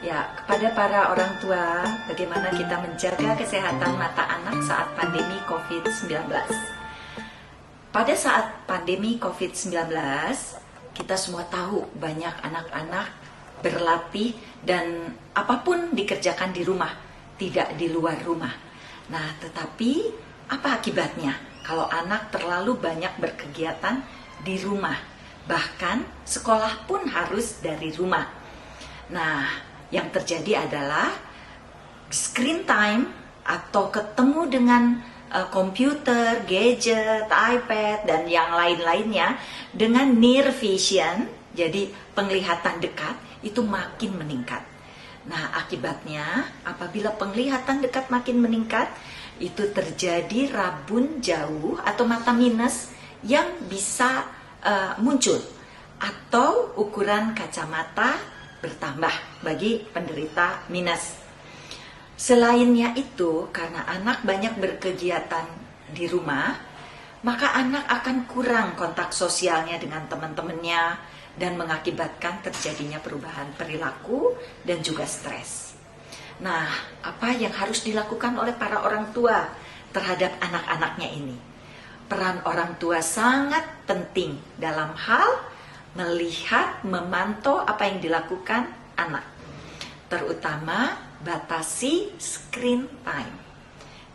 Ya, kepada para orang tua, bagaimana kita menjaga kesehatan mata anak saat pandemi COVID-19. Pada saat pandemi COVID-19, kita semua tahu banyak anak-anak berlatih dan apapun dikerjakan di rumah, tidak di luar rumah. Nah, tetapi apa akibatnya kalau anak terlalu banyak berkegiatan di rumah? Bahkan sekolah pun harus dari rumah. Nah, yang terjadi adalah screen time atau ketemu dengan komputer, gadget, iPad, dan yang lain-lainnya dengan near vision, jadi penglihatan dekat, itu makin meningkat. Nah, akibatnya apabila penglihatan dekat makin meningkat, itu terjadi rabun jauh atau mata minus yang bisa muncul, atau ukuran kacamata bertambah bagi penderita minus. Selainnya itu, karena anak banyak berkegiatan di rumah, maka anak akan kurang kontak sosialnya dengan teman-temannya dan mengakibatkan terjadinya perubahan perilaku dan juga stres. Nah, apa yang harus dilakukan oleh para orang tua terhadap anak-anaknya ini? Peran orang tua sangat penting dalam hal melihat, memantau apa yang dilakukan anak. Terutama batasi screen time.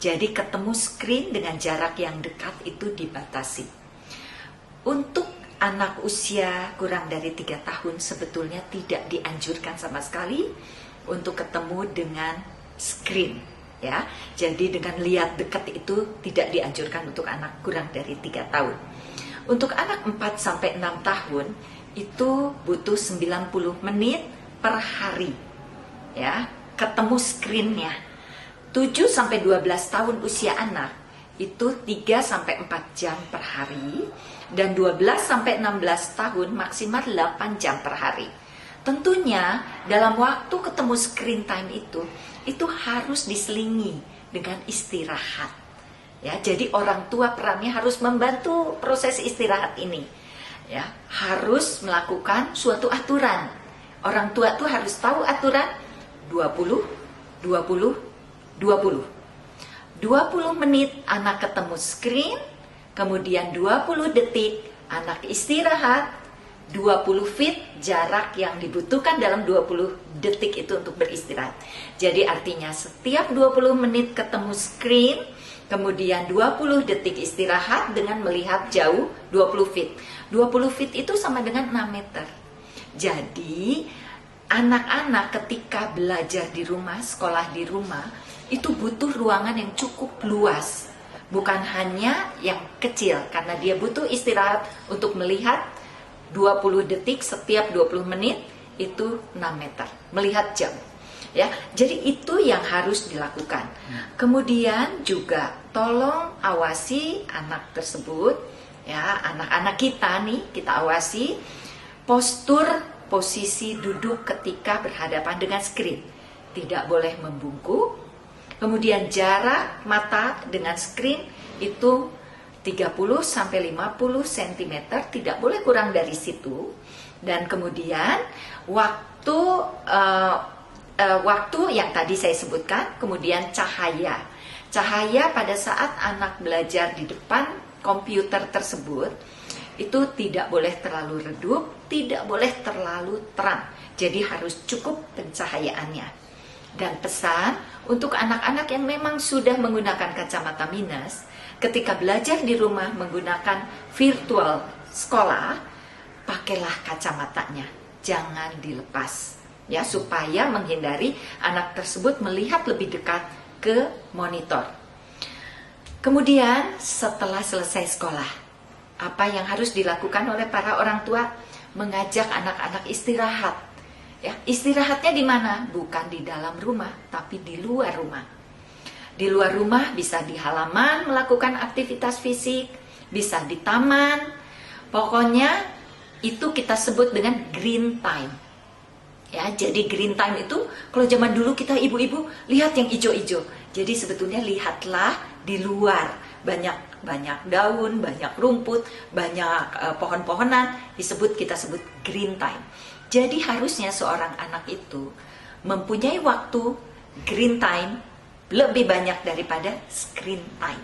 Jadi ketemu screen dengan jarak yang dekat itu dibatasi. Untuk anak usia kurang dari 3 tahun sebetulnya tidak dianjurkan sama sekali untuk ketemu dengan screen. Ya, jadi dengan lihat dekat itu tidak dianjurkan untuk anak kurang dari 3 tahun. Untuk anak 4-6 tahun itu butuh 90 menit per hari, ya, ketemu screen-nya. 7-12 tahun usia anak itu 3-4 jam per hari, dan 12-16 tahun maksimal 8 jam per hari. Tentunya dalam waktu ketemu screen time itu harus diselingi dengan istirahat. Ya, jadi orang tua perannya harus membantu proses istirahat ini. Ya, harus melakukan suatu aturan. Orang tua tuh harus tahu aturan 20 20 20. 20 menit anak ketemu screen, kemudian 20 detik anak istirahat, 20 feet jarak yang dibutuhkan dalam 20 detik itu untuk beristirahat. Jadi artinya setiap 20 menit ketemu screen, kemudian 20 detik istirahat dengan melihat jauh 20 feet. 20 feet itu sama dengan 6 meter. Jadi anak-anak ketika belajar di rumah, sekolah di rumah, itu butuh ruangan yang cukup luas. Bukan hanya yang kecil, karena dia butuh istirahat untuk melihat 20 detik setiap 20 menit, itu 6 meter. Melihat jauh. Ya, jadi itu yang harus dilakukan. Kemudian juga tolong awasi anak tersebut, ya, anak-anak kita nih, kita awasi posisi duduk ketika berhadapan dengan screen. Tidak boleh membungkuk. Kemudian jarak mata dengan screen itu 30-50 cm, tidak boleh kurang dari situ. Dan kemudian waktu yang tadi saya sebutkan, kemudian cahaya pada saat anak belajar di depan komputer tersebut itu tidak boleh terlalu redup, tidak boleh terlalu terang, jadi harus cukup pencahayaannya. Dan pesan untuk anak-anak yang memang sudah menggunakan kacamata minus, ketika belajar di rumah menggunakan virtual sekolah, pakailah kacamatanya, jangan dilepas. Ya, supaya menghindari anak tersebut melihat lebih dekat ke monitor. Kemudian setelah selesai sekolah, apa yang harus dilakukan oleh para orang tua? Mengajak anak-anak istirahat. Ya, istirahatnya di mana? Bukan di dalam rumah, tapi di luar rumah. Di luar rumah bisa di halaman melakukan aktivitas fisik, bisa di taman. Pokoknya itu kita sebut dengan green time. Ya, jadi green time itu kalau zaman dulu kita ibu-ibu lihat yang hijau-hijau. Jadi sebetulnya lihatlah di luar, banyak daun, banyak rumput, banyak pohon-pohonan, kita sebut green time. Jadi harusnya seorang anak itu mempunyai waktu green time lebih banyak daripada screen time.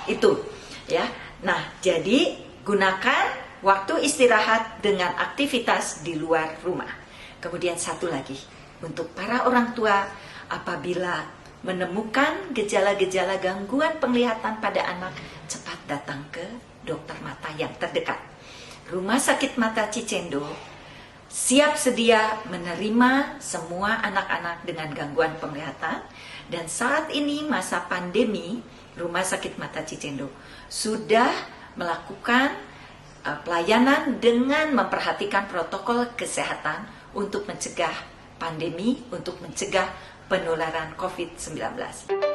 Itu ya. Nah, jadi gunakan waktu istirahat dengan aktivitas di luar rumah. Kemudian satu lagi, untuk para orang tua, apabila menemukan gejala-gejala gangguan penglihatan pada anak, cepat datang ke dokter mata yang terdekat. Rumah Sakit Mata Cicendo siap sedia menerima semua anak-anak dengan gangguan penglihatan, dan saat ini masa pandemi, Rumah Sakit Mata Cicendo sudah melakukan pelayanan dengan memperhatikan protokol kesehatan untuk mencegah pandemi, untuk mencegah penularan COVID-19.